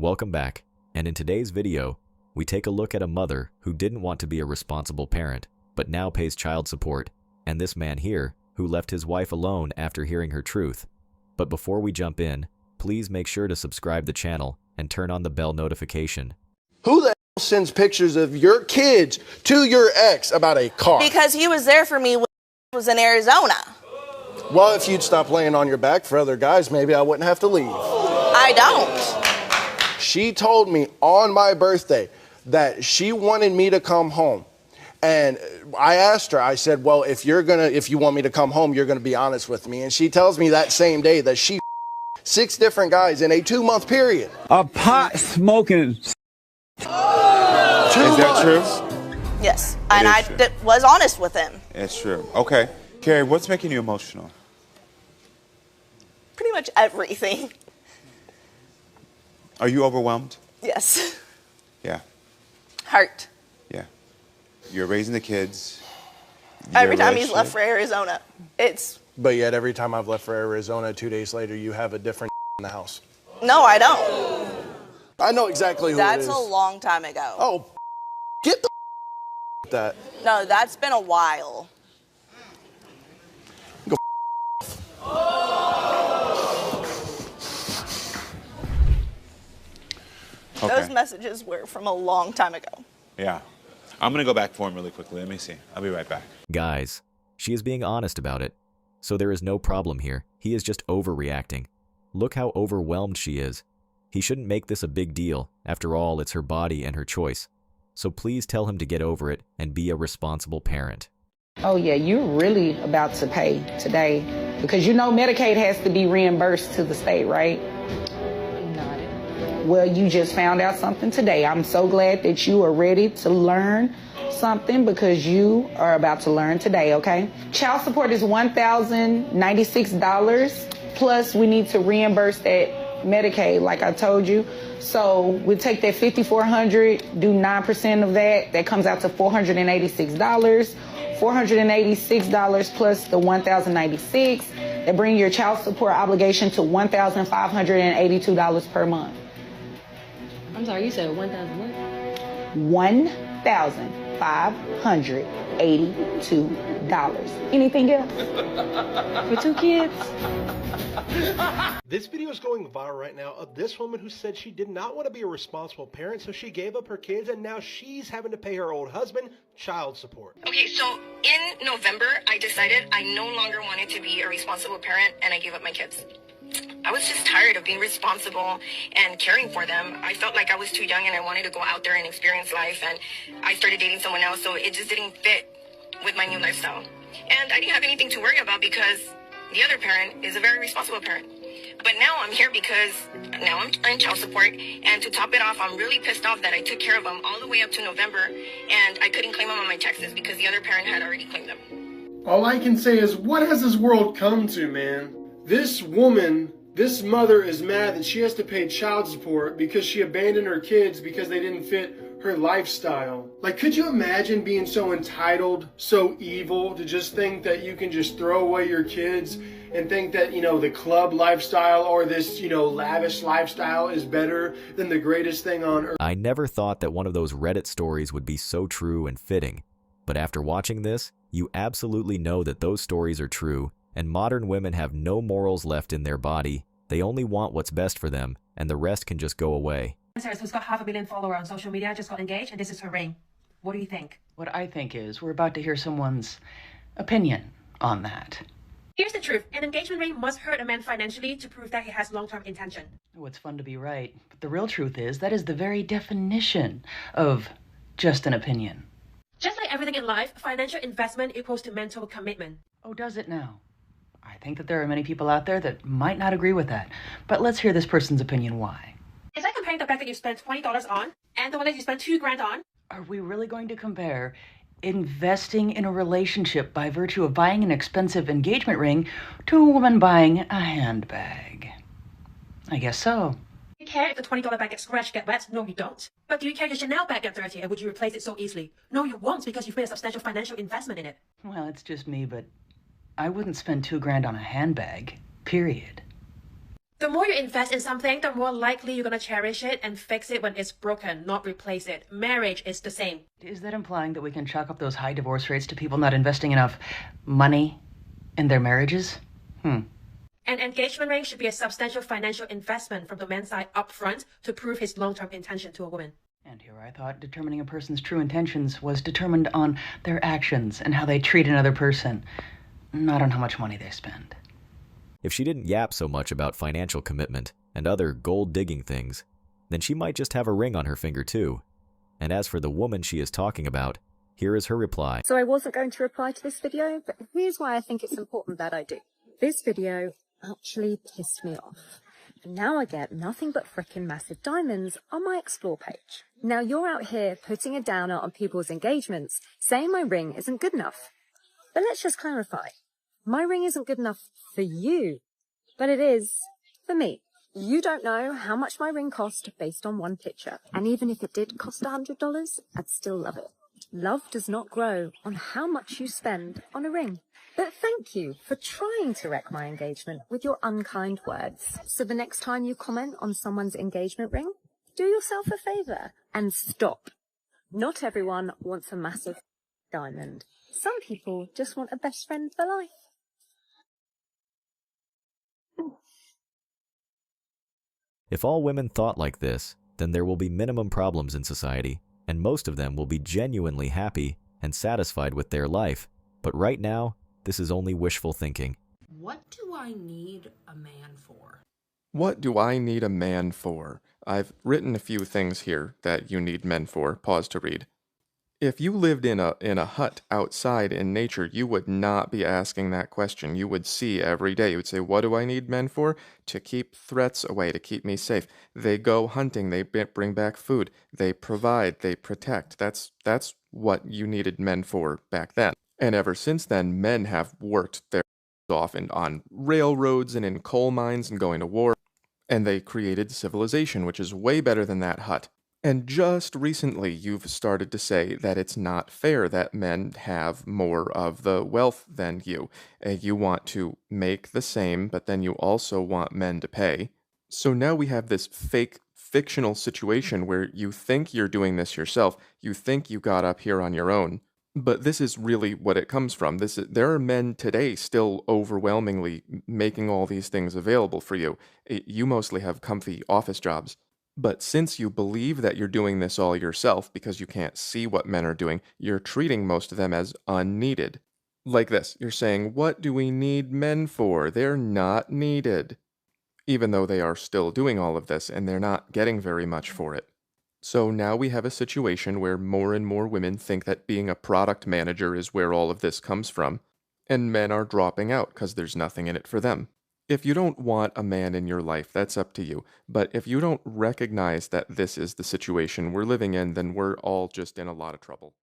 Welcome back, and in today's video, we take a look at a mother who didn't want to be a responsible parent, but now pays child support, and this man here who left his wife alone after hearing her truth. But before we jump in, please make sure to subscribe the channel and turn on the bell notification. Who the hell sends pictures of your kids to your ex about a car? Because he was there for me when I was in Arizona. Well, if you'd stop laying on your back for other guys, maybe I wouldn't have to leave. I don't. She told me on my birthday that she wanted me to come home. And I asked her, I said, well, if you want me to come home, you're going to be honest with me. And she tells me that same day that she 6 different guys in a 2-month period. A pot smoking. 2 Is that months. true? Yes, and I was honest with him. It's true. Okay. Carrie, what's making you emotional? Pretty much everything. Are you overwhelmed? Yes. Yeah. Hurt. Yeah. You're raising the kids. Every time he's left for Arizona, it's... But yet every time I've left for Arizona, 2 days later, you have a different in the house. No, I don't. I know exactly who That's it is. a long time ago. Oh, get the with that. No, that's been a while. Go Okay. Those messages were from a long time ago. Yeah. I'm going to go back for him really quickly. Let me see. I'll be right back. Guys, she is being honest about it, so there is no problem here. He is just overreacting. Look how overwhelmed she is. He shouldn't make this a big deal. After all, it's her body and her choice. So please tell him to get over it and be a responsible parent. Oh yeah, you're really about to pay today because you know Medicaid has to be reimbursed to the state, right? Well, you just found out something today. I'm so glad that you are ready to learn something because you are about to learn today, okay? Child support is $1,096 plus we need to reimburse that Medicaid like I told you. So we take that $5,400, do 9% of that. That comes out to $486. $486 plus the $1,096. That bring your child support obligation to $1,582 per month. I'm sorry, you said 1,000 what? $1,582. Anything else? For 2 kids? This video is going viral right now of this woman who said she did not want to be a responsible parent, so she gave up her kids, and now she's having to pay her old husband child support. Okay, so in November, I decided I no longer wanted to be a responsible parent, and I gave up my kids. I was just tired of being responsible and caring for them. I felt like I was too young and I wanted to go out there and experience life, and I started dating someone else, so it just didn't fit with my new lifestyle. And I didn't have anything to worry about because the other parent is a very responsible parent. But now I'm here because now I'm on child support, and to top it off, I'm really pissed off that I took care of them all the way up to November, and I couldn't claim them on my taxes because the other parent had already claimed them. All I can say is, what has this world come to, man? This woman, this mother is mad that she has to pay child support because she abandoned her kids because they didn't fit her lifestyle. Like, could you imagine being so entitled, so evil, to just think that you can just throw away your kids and think that, you know, the club lifestyle or this, you know, lavish lifestyle is better than the greatest thing on earth? I never thought that one of those Reddit stories would be so true and fitting. But after watching this, you absolutely know that those stories are true, and modern women have no morals left in their body. They only want what's best for them, and the rest can just go away. Who's got 500 million followers on social media just got engaged, and this is her ring. What do you think? What I think is we're about to hear someone's opinion on that. Here's the truth. An engagement ring must hurt a man financially to prove that he has long-term intention. Oh, it's fun to be right, but the real truth is that is the very definition of just an opinion. Just like everything in life, financial investment equals to mental commitment. Oh, does it now? I think that there are many people out there that might not agree with that, but let's hear this person's opinion why. Is that comparing the bag that you spent $20 on and the one that you spent $2 grand on? Are we really going to compare investing in a relationship by virtue of buying an expensive engagement ring to a woman buying a handbag? I guess so. Do you care if the $20 bag gets scratched, get wet? No, you don't. But do you care if your Chanel bag gets dirty, and would you replace it so easily? No, you won't, because you've made a substantial financial investment in it. Well, it's just me, but I wouldn't spend $2 grand on a handbag, period. The more you invest in something, the more likely you're going to cherish it and fix it when it's broken, not replace it. Marriage is the same. Is that implying that we can chalk up those high divorce rates to people not investing enough money in their marriages? An engagement ring should be a substantial financial investment from the man's side up front to prove his long-term intention to a woman. And here I thought determining a person's true intentions was determined on their actions and how they treat another person, not on how much money they spend. If she didn't yap so much about financial commitment and other gold-digging things, then she might just have a ring on her finger too. And as for the woman she is talking about, here is her reply. So I wasn't going to reply to this video, but here's why I think it's important that I do. This video actually pissed me off. And now I get nothing but frickin' massive diamonds on my explore page. Now you're out here putting a downer on people's engagements, saying my ring isn't good enough. But let's just clarify. My ring isn't good enough for you, but it is for me. You don't know how much my ring cost based on one picture. And even if it did cost $100, I'd still love it. Love does not grow on how much you spend on a ring. But thank you for trying to wreck my engagement with your unkind words. So the next time you comment on someone's engagement ring, do yourself a favor and stop. Not everyone wants a massive diamond. Some people just want a best friend for life. If all women thought like this, then there will be minimum problems in society, and most of them will be genuinely happy and satisfied with their life. But right now, this is only wishful thinking. What do I need a man for? What do I need a man for? I've written a few things here that you need men for. Pause to read. If you lived in a hut outside in nature, you would not be asking that question. You would see every day. You would say, what do I need men for? To keep threats away, to keep me safe. They go hunting. They bring back food. They provide. They protect. That's what you needed men for back then. And ever since then, men have worked their off on railroads and in coal mines and going to war. And they created civilization, which is way better than that hut. And just recently, you've started to say that it's not fair that men have more of the wealth than you. You want to make the same, but then you also want men to pay. So now we have this fake, fictional situation where you think you're doing this yourself. You think you got up here on your own. But this is really what it comes from. There are men today still overwhelmingly making all these things available for you. You mostly have comfy office jobs. But since you believe that you're doing this all yourself because you can't see what men are doing, you're treating most of them as unneeded. Like this, you're saying, what do we need men for? They're not needed. Even though they are still doing all of this and they're not getting very much for it. So now we have a situation where more and more women think that being a product manager is where all of this comes from, and men are dropping out because there's nothing in it for them. If you don't want a man in your life, that's up to you. But if you don't recognize that this is the situation we're living in, then we're all just in a lot of trouble.